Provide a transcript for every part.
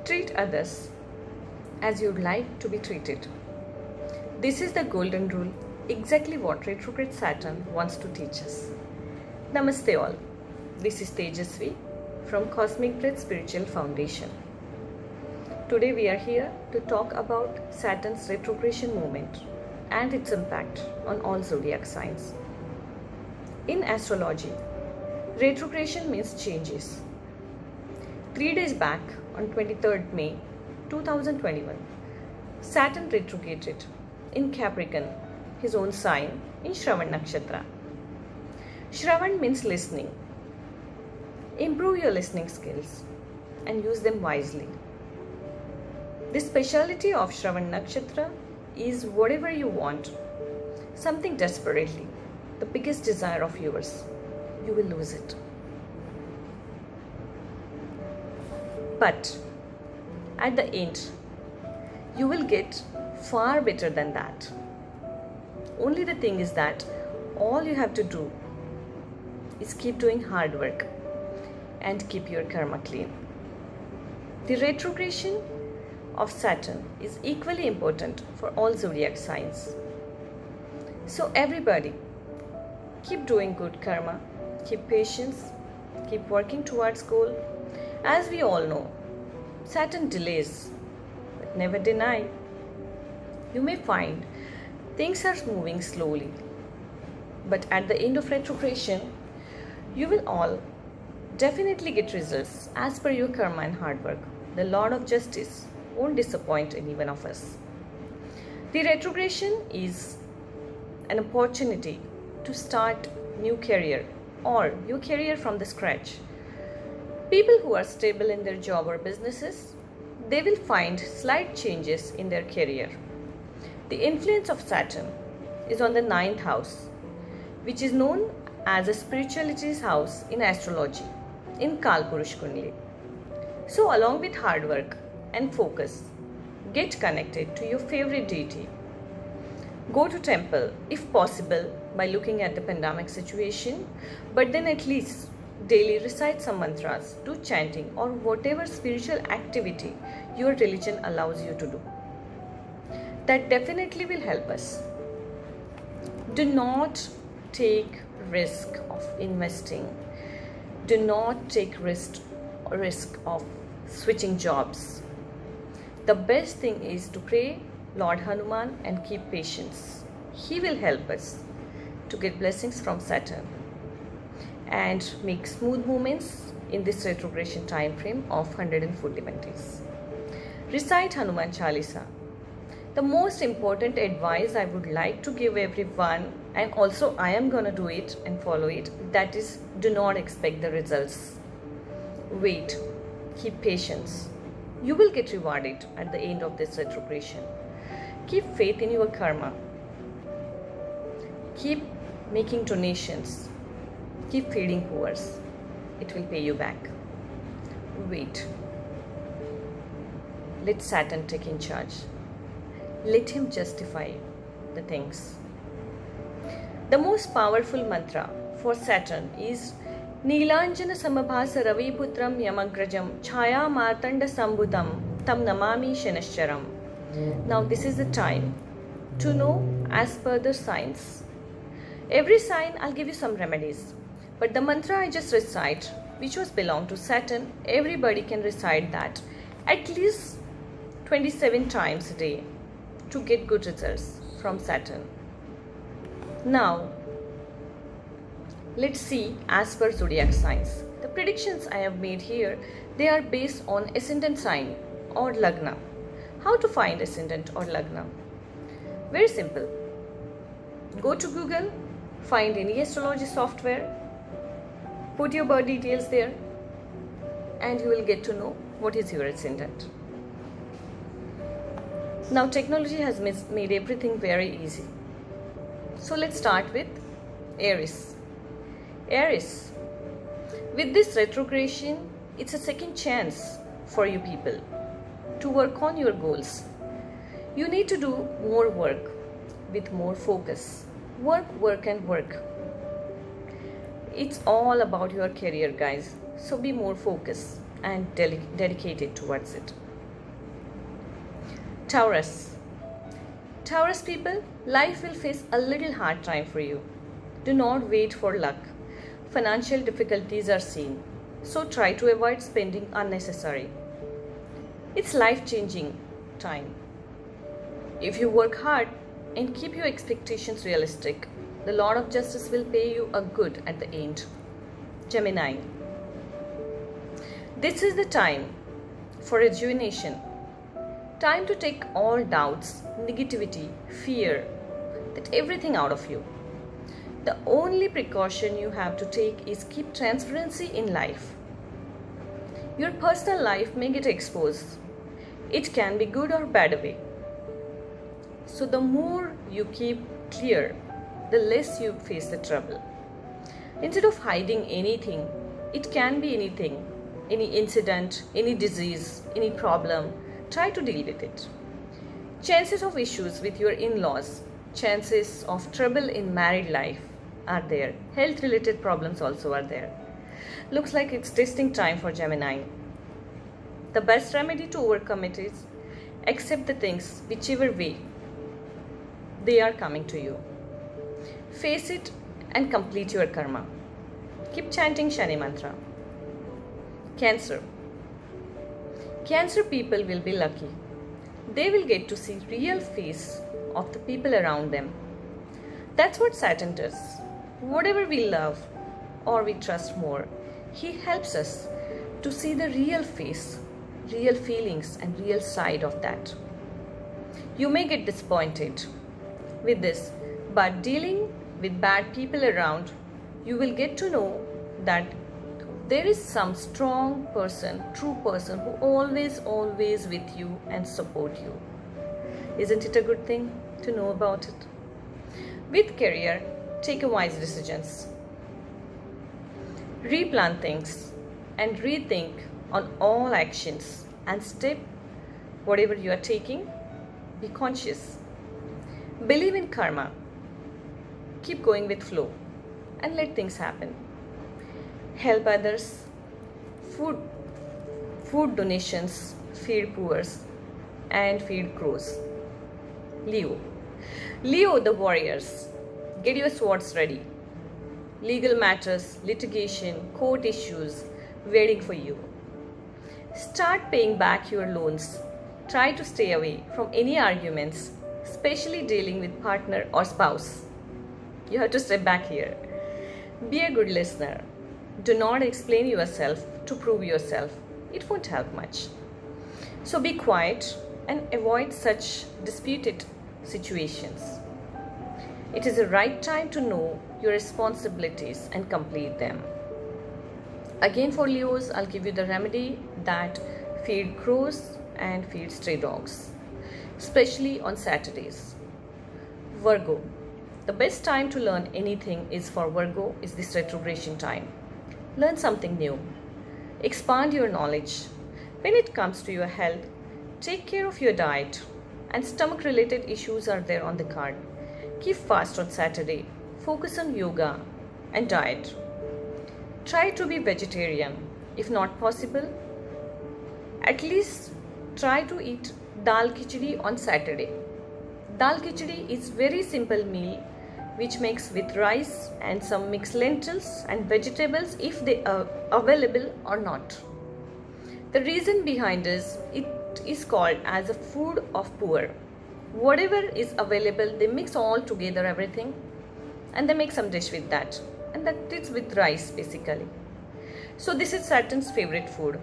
Treat others as you'd like to be treated. This is the golden rule, exactly what retrograde Saturn wants to teach us. Namaste all. This is Tejasvi from Cosmic Breath Spiritual Foundation. Today we are here to talk about Saturn's retrogression movement and its impact on all zodiac signs. In astrology, retrogression means changes. 3 days back, on 23rd May 2021, Saturn retrograded in Capricorn, his own sign, in Shravan Nakshatra. Shravan means listening. Improve your listening skills and use them wisely. The speciality of Shravan Nakshatra is whatever you want, something desperately, the biggest desire of yours, you will lose it. But at the end, you will get far better than that. Only the thing is that all you have to do is keep doing hard work and keep your karma clean. The retrogression of Saturn is equally important for all zodiac signs. So everybody, keep doing good karma, keep patience, keep working towards goal. As we all know, Saturn delays, but never deny. You may find things are moving slowly, but at the end of retrogression, you will all definitely get results as per your karma and hard work. The Lord of Justice won't disappoint any one of us. The retrogression is an opportunity to start new career or your career from the scratch. People who are stable in their job or businesses, they will find slight changes in their career. The influence of Saturn is on the 9th house, which is known as a spirituality's house in astrology, in Kalpurush Kundli. So along with hard work and focus, get connected to your favorite deity. Go to temple if possible by looking at the pandemic situation, but then at least daily recite some mantras, do chanting or whatever spiritual activity your religion allows you to do. That definitely will help us. Do not take risk of investing. Do not take risk of switching jobs. The best thing is to pray Lord Hanuman and keep patience. He will help us to get blessings from Saturn and make smooth movements in this retrogression time frame of 141 days. Recite Hanuman Chalisa. The most important advice I would like to give everyone, and also I am gonna do it and follow it, that is, do not expect the results. Wait, keep patience. You will get rewarded at the end of this retrogression. Keep faith in your karma. Keep making donations. Keep feeding poor. It will pay you back. Wait. Let Saturn take in charge. Let him justify the things. The most powerful mantra for Saturn is Neelanjana Samabhasa Ravi Putram Yamagrajam Chaya Martanda Sambudam Tam Namami Shanascharam. Now this is the time to know as per the signs. Every sign I'll give you some remedies. But the mantra I just recite, which was belong to Saturn, everybody can recite that at least 27 times a day to get good results from Saturn. Now, let's see as per zodiac signs. The predictions I have made here, they are based on ascendant sign or lagna. How to find ascendant or lagna? Very simple. Go to Google, find any astrology software, put your birth details there, and you will get to know what is your ascendant. Now technology has made everything very easy. So let's start with Aries. Aries, with this retrogression, it's a second chance for you people to work on your goals. You need to do more work with more focus. Work, work and work. It's all about your career, guys. So be more focused and dedicated towards it. Taurus. Taurus people, life will face a little hard time for you. Do not wait for luck. Financial difficulties are seen, so try to avoid spending unnecessary. It's life-changing time. If you work hard and keep your expectations realistic, the Lord of Justice will pay you a good at the end. Gemini. This is the time for rejuvenation. Time to take all doubts, negativity, fear, that everything out of you. The only precaution you have to take is keep transparency in life. Your personal life may get exposed. It can be good or bad way. So the more you keep clear, the less you face the trouble. Instead of hiding anything, it can be anything, any incident, any disease, any problem, try to deal with it. Chances of issues with your in-laws, chances of trouble in married life are there. Health related problems also are there. Looks like it's testing time for Gemini. The best remedy to overcome it is accept the things whichever way they are coming to you. Face it and complete your karma. Keep chanting Shani mantra. Cancer. Cancer people will be lucky. They will get to see real face of the people around them. That's what Saturn does. Whatever we love or we trust more, he helps us to see the real face, real feelings and real side of that. You may get disappointed with this, but dealing with bad people around, you will get to know that there is some strong person, true person who always with you and support you. Isn't it a good thing to know about it? With career, take a wise decisions. Replan things and rethink on all actions and step whatever you are taking. Be conscious. Believe in karma. Keep going with flow and let things happen. Help others. Food donations, feed poor and feed crows. Leo. Leo the warriors. Get your swords ready. Legal matters, litigation, court issues waiting for you. Start paying back your loans. Try to stay away from any arguments, especially dealing with partner or spouse. You have to step back here. Be a good listener. Do not explain yourself to prove yourself. It won't help much. So be quiet and avoid such disputed situations. It is the right time to know your responsibilities and complete them. Again for Leos, I'll give you the remedy that feed crows and feed stray dogs, especially on Saturdays. Virgo. The best time to learn anything is for Virgo is this retrogression time. Learn something new. Expand your knowledge. When it comes to your health, take care of your diet, and stomach related issues are there on the card. Keep fast on Saturday. Focus on yoga and diet. Try to be vegetarian. If not possible, at least try to eat dal khichdi on Saturday. Dal khichdi is very simple meal which makes with rice and some mixed lentils and vegetables if they are available or not. The reason behind is it is called as a food of poor. Whatever is available, they mix all together everything and they make some dish with that, and that is with rice basically. So this is Saturn's favorite food.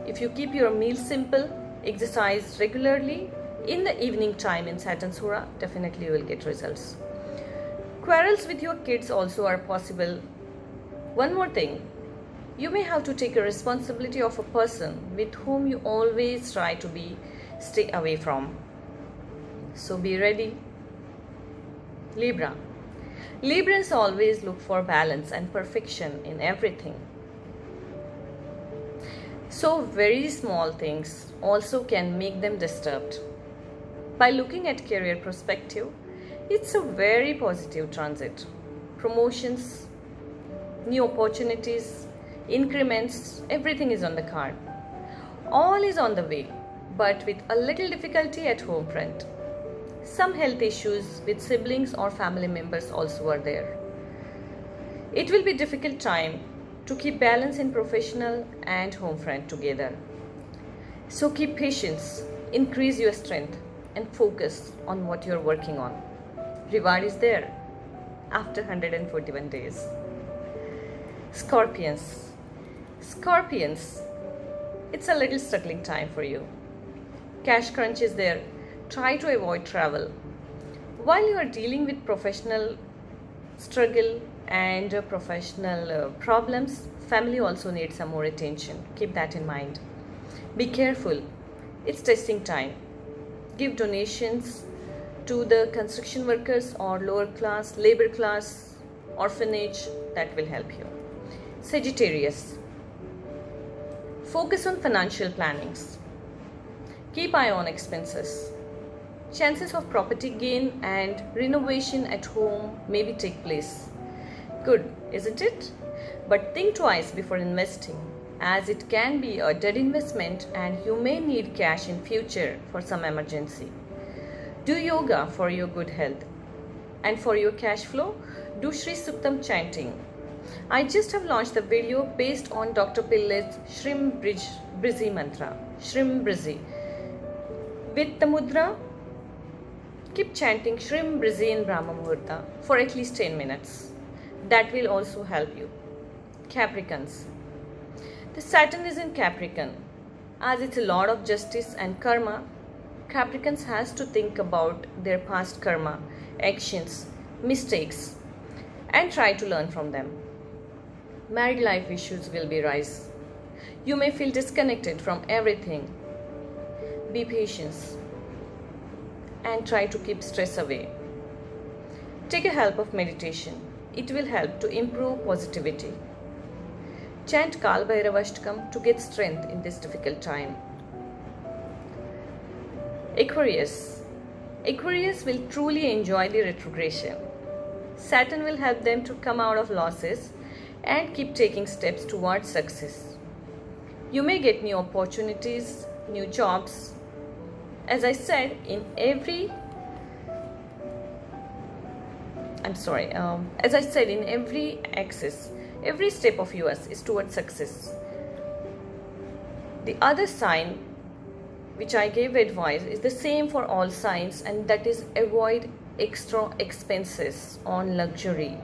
If you keep your meal simple, exercise regularly in the evening time in Saturn's Hora, definitely you will get results. Quarrels with your kids also are possible. One more thing, you may have to take a responsibility of a person with whom you always try to stay away from. So be ready. Libra. Librans always look for balance and perfection in everything. So very small things also can make them disturbed. By looking at career perspective, it's a very positive transit. Promotions, new opportunities, increments, everything is on the card. All is on the way. but with a little difficulty at home front. Some health issues with siblings or family members also are there. It will be a difficult time to keep balance in professional and home front together. So keep patience, increase your strength and focus on what you are working on. Reward is there after 141 days. Scorpions. Scorpions, it's a little struggling time for you. Cash crunch is there. Try to avoid travel. While you are dealing with professional struggle and professional problems, family also needs some more attention. Keep that in mind. Be careful. It's testing time. Give donations to the construction workers or lower class, labor class, orphanage. That will help you. Sagittarius. Focus on financial plannings. Keep eye on expenses. Chances of property gain and renovation at home maybe take place. Good, isn't it? But think twice before investing, as it can be a dead investment and you may need cash in future for some emergency. Do yoga for your good health. And for your cash flow, do Sri Suktam chanting. I just have launched the video based on Dr. Pillai's Shrim Brizi mantra. Shrim Brizi. With the mudra, keep chanting Shrim Brizi in Brahma Muhurta for at least 10 minutes. That will also help you. Capricorns. The Saturn is in Capricorn. As it's a lot of justice and karma, Capricorns has to think about their past karma, actions, mistakes, and try to learn from them. Married life issues will be rise. You may feel disconnected from everything. Be patient and try to keep stress away. Take a help of meditation. It will help to improve positivity. Chant Kal Bhairavashtakam to get strength in this difficult time. Aquarius. Aquarius will truly enjoy the retrogression. Saturn will help them to come out of losses and keep taking steps towards success. You may get new opportunities, new jobs. As I said, in every axis, every step of yours is towards success. The other sign which I gave advice is the same for all signs, and that is avoid extra expenses on luxury.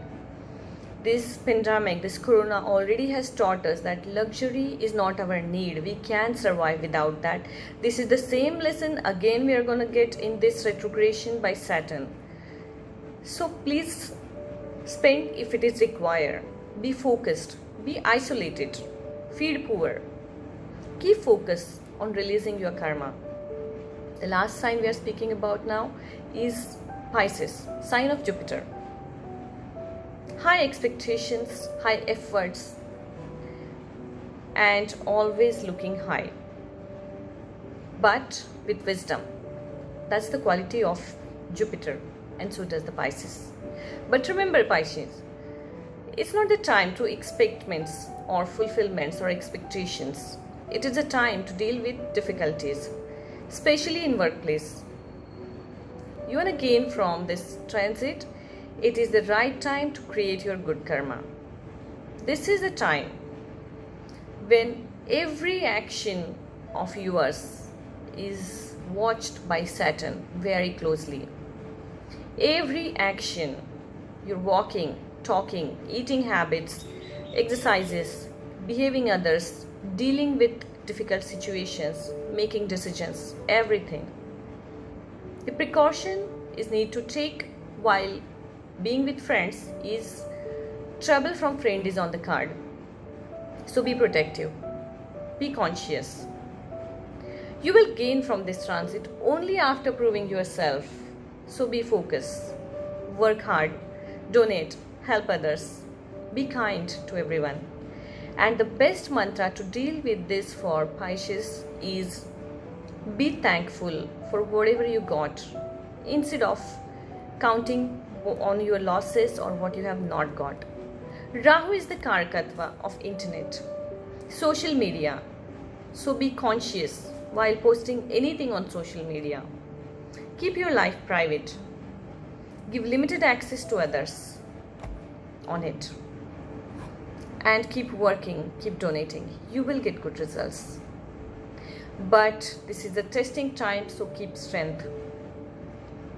This pandemic, this corona already has taught us that luxury is not our need. We can survive without that. This is the same lesson again we are going to get in this retrogression by Saturn. So please spend if it is required. Be focused. Be isolated. Feed poor. Keep focus on releasing your karma. The last sign we are speaking about now is Pisces, sign of Jupiter. High expectations, high efforts, and always looking high, but with wisdom. That's the quality of Jupiter, and so does the Pisces. But remember, Pisces, it's not the time to expectments or fulfillments or expectations. It is a time to deal with difficulties, especially in workplace. You want to gain from this transit. It is the right time to create your good karma. This is a time when every action of yours is watched by Saturn very closely. Every action, your walking, talking, eating habits, exercises, behaving others, dealing with difficult situations, making decisions, everything. The precaution is need to take while being with friends is trouble from friend is on the card. So be protective. Be conscious. You will gain from this transit only after proving yourself. So be focused. Work hard. Donate. Help others. Be kind to everyone. And the best mantra to deal with this for Pisces is be thankful for whatever you got instead of counting on your losses or what you have not got. Rahu is the Karakatva of internet, social media. So be conscious while posting anything on social media. Keep your life private. Give limited access to others on it. And keep working, keep donating. You will get good results. But this is a testing time, so keep strength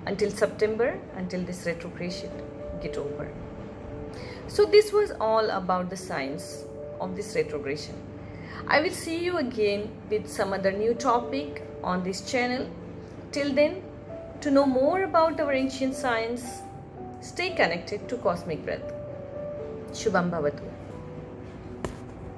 until September, until this retrogression get over. So this was all about the science of this retrogression. I will see you again with some other new topic on this channel. Till then, to know more about our ancient science, stay connected to Cosmic Breath. Shubham Bhavatu.